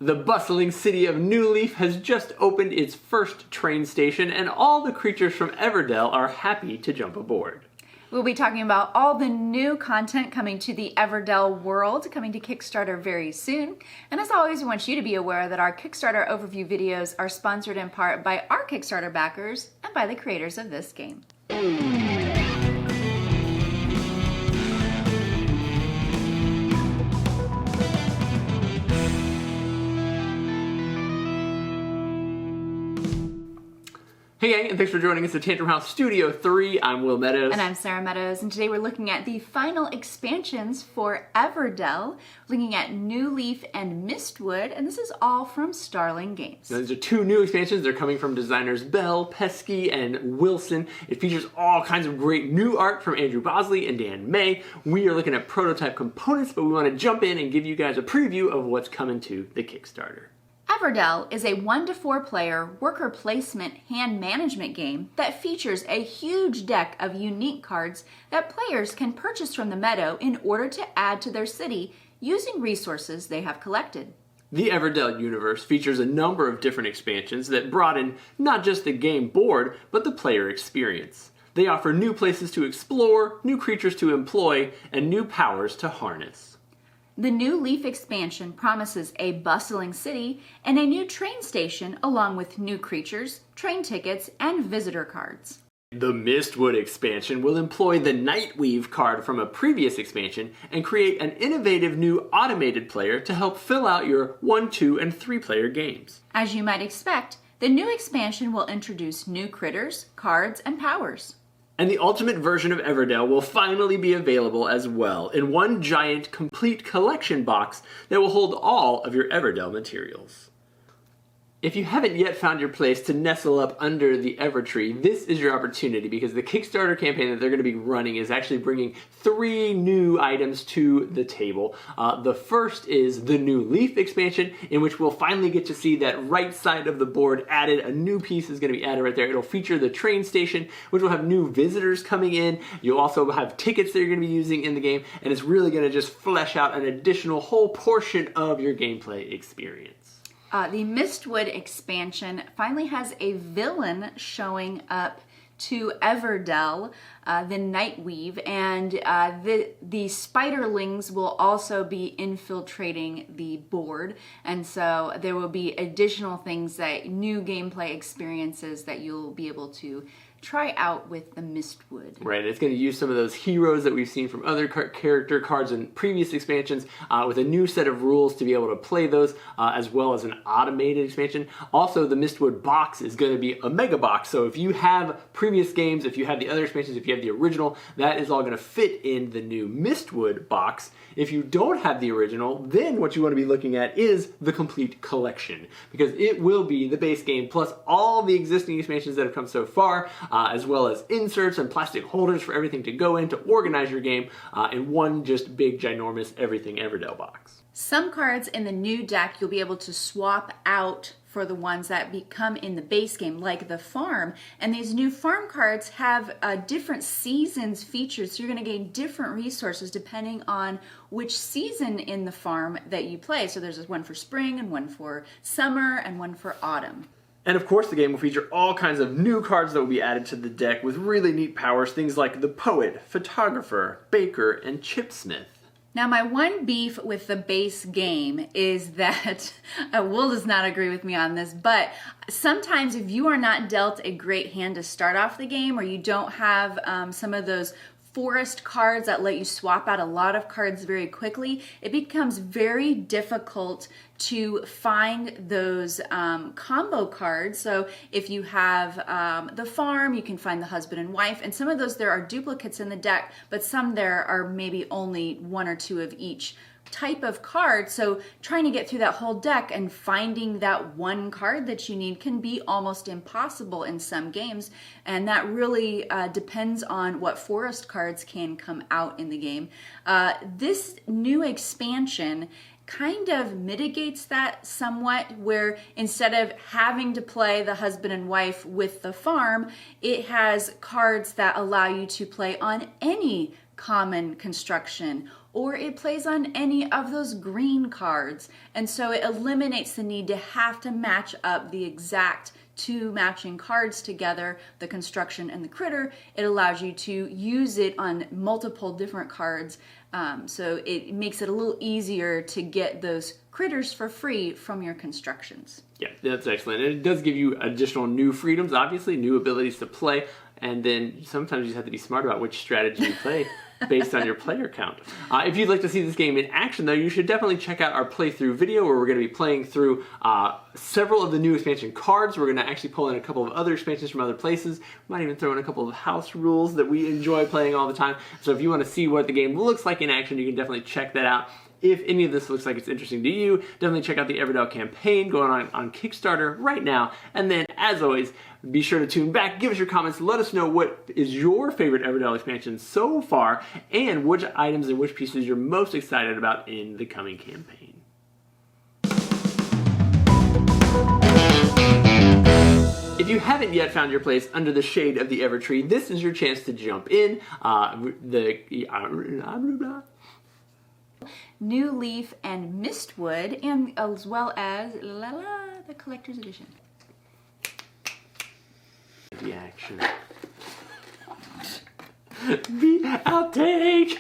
The bustling city of Newleaf has just opened its first train station, and all the creatures from Everdell are happy to jump aboard. We'll be talking about all the new content coming to the Everdell world, coming to Kickstarter very soon. And as always, we want you to be aware that our Kickstarter overview videos are sponsored in part by our Kickstarter backers and by the creators of this game. Hey gang, and thanks for joining us at Tantrum House Studio 3. I'm Will Meadows. And I'm Sara Meadows, and today we're looking at the final expansions for Everdell, looking at Newleaf and Mistwood, and this is all from Starling Games. Now, these are two new expansions. They're coming from designers Bell, Pesky, and Wilson. It features all kinds of great new art from Andrew Bosley and Dan May. We are looking at prototype components, but we want to jump in and give you guys a preview of what's coming to the Kickstarter. Everdell is a 1 to 4 player worker placement hand management game that features a huge deck of unique cards that players can purchase from the meadow in order to add to their city using resources they have collected. The Everdell universe features a number of different expansions that broaden not just the game board, but the player experience. They offer new places to explore, new creatures to employ, and new powers to harness. The Newleaf expansion promises a bustling city and a new train station along with new creatures, train tickets, and visitor cards. The Mistwood expansion will employ the Nightweave card from a previous expansion and create an innovative new automated player to help fill out your 1, 2, and 3 player games. As you might expect, the new expansion will introduce new critters, cards, and powers. And the ultimate version of Everdell will finally be available as well in one giant complete collection box that will hold all of your Everdell materials. If you haven't yet found your place to nestle up under the Evertree, this is your opportunity because the Kickstarter campaign that they're going to be running is actually bringing 3 new items to the table. The first is the Newleaf expansion, in which we'll finally get to see that right side of the board added. A new piece is going to be added right there. It'll feature the train station, which will have new visitors coming in. You'll also have tickets that you're going to be using in the game, and it's really going to just flesh out an additional whole portion of your gameplay experience. The Mistwood expansion finally has a villain showing up to Everdell, the Nightweave, and the spiderlings will also be infiltrating the board, and so there will be additional things, that new gameplay experiences that you'll be able to try out with the Mistwood. Right, it's going to use some of those heroes that we've seen from other character cards in previous expansions with a new set of rules to be able to play those, as well as an automated expansion. Also, the Mistwood box is going to be a mega box, so if you have previous games, if you have the other expansions, if you have the original, that is all going to fit in the new Mistwood box. If you don't have the original, then what you want to be looking at is the complete collection, because it will be the base game plus all the existing expansions that have come so far, as well as inserts and plastic holders for everything to go in to organize your game in one just big, ginormous everything Everdell box. Some cards in the new deck you'll be able to swap out for the ones that become in the base game, like the farm. And these new farm cards have different seasons featured, so you're going to gain different resources depending on which season in the farm that you play. So there's one for spring, and one for summer, and one for autumn. And of course, the game will feature all kinds of new cards that will be added to the deck with really neat powers, things like the Poet, Photographer, Baker, and Chipsmith. Now, my one beef with the base game is that, Will does not agree with me on this, but sometimes if you are not dealt a great hand to start off the game, or you don't have some of those forest cards that let you swap out a lot of cards very quickly, it becomes very difficult to find those combo cards. So if you have the farm, you can find the husband and wife, and some of those there are duplicates in the deck, but some there are maybe only 1 or 2 of each type of card. So trying to get through that whole deck and finding that one card that you need can be almost impossible in some games, and that really depends on what forest cards can come out in the game. This new expansion kind of mitigates that somewhat, where instead of having to play the husband and wife with the farm, it has cards that allow you to play on any common construction or it plays on any of those green cards. And so it eliminates the need to have to match up the exact 2 matching cards together, the construction and the critter. It allows you to use it on multiple different cards. So it makes it a little easier to get those critters for free from your constructions. Yeah, that's excellent. And it does give you additional new freedoms, obviously, new abilities to play. And then sometimes you just have to be smart about which strategy you play based on your player count. If you'd like to see this game in action, though, you should definitely check out our playthrough video where we're going to be playing through several of the new expansion cards. We're going to actually pull in a couple of other expansions from other places. We might even throw in a couple of house rules that we enjoy playing all the time. So if you want to see what the game looks like in action, you can definitely check that out. If any of this looks like it's interesting to you, definitely check out the Everdell campaign going on Kickstarter right now. And then, as always, be sure to tune back, give us your comments, let us know what is your favorite Everdell expansion so far, and which items and which pieces you're most excited about in the coming campaign. If you haven't yet found your place under the shade of the Evertree, this is your chance to jump in. Newleaf and Mistwood, and as well as the collector's edition. The action. The outtake.